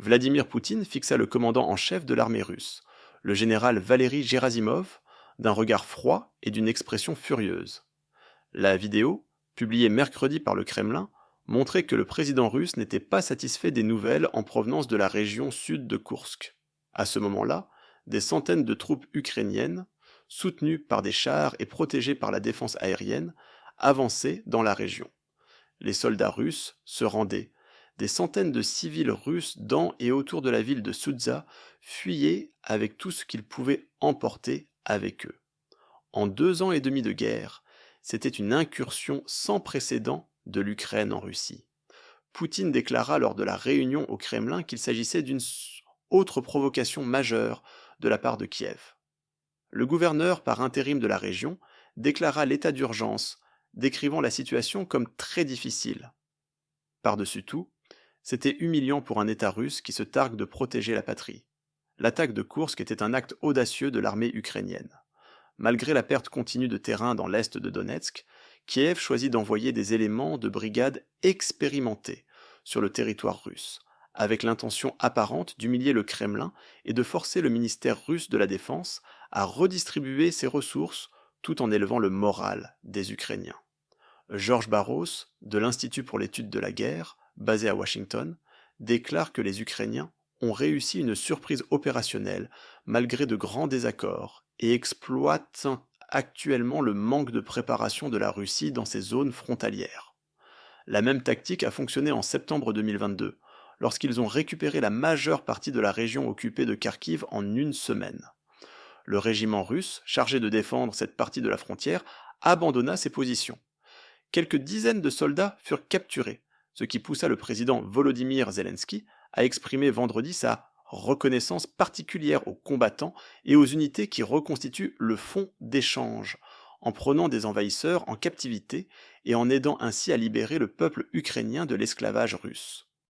Vladimir Poutine fixa le commandant en chef de l'armée russe, le général Valery Gerasimov, d'un regard froid et d'une expression furieuse. La vidéo, publiée mercredi par le Kremlin, montrait que le président russe n'était pas satisfait des nouvelles en provenance de la région sud de Koursk. À ce moment-là, des centaines de troupes ukrainiennes, soutenues par des chars et protégées par la défense aérienne, avançaient dans la région. Les soldats russes se rendaient. Des centaines de civils russes dans et autour de la ville de Soudza fuyaient avec tout ce qu'ils pouvaient emporter avec eux. En 2 ans et demi de guerre, c'était une incursion sans précédent de l'Ukraine en Russie. Poutine déclara lors de la réunion au Kremlin qu'il s'agissait d'une autre provocation majeure de la part de Kiev. Le gouverneur par intérim de la région déclara l'état d'urgence, décrivant la situation comme très difficile. Par-dessus tout, c'était humiliant pour un État russe qui se targue de protéger la patrie. L'attaque de Koursk était un acte audacieux de l'armée ukrainienne. Malgré la perte continue de terrain dans l'est de Donetsk, Kiev choisit d'envoyer des éléments de brigade expérimentés sur le territoire russe, avec l'intention apparente d'humilier le Kremlin et de forcer le ministère russe de la Défense à redistribuer ses ressources tout en élevant le moral des Ukrainiens. Georges Barros, de l'Institut pour l'étude de la guerre, basé à Washington, déclare que les Ukrainiens ont réussi une surprise opérationnelle malgré de grands désaccords et exploitent actuellement le manque de préparation de la Russie dans ces zones frontalières. La même tactique a fonctionné en septembre 2022, lorsqu'ils ont récupéré la majeure partie de la région occupée de Kharkiv en une semaine. Le régiment russe, chargé de défendre cette partie de la frontière, abandonna ses positions. Quelques dizaines de soldats furent capturés, ce qui poussa le président Volodymyr Zelensky à exprimer vendredi sa reconnaissance particulière aux combattants et aux unités qui reconstituent le fond d'échange, en prenant des envahisseurs en captivité et en aidant ainsi à libérer le peuple ukrainien de l'esclavage russe.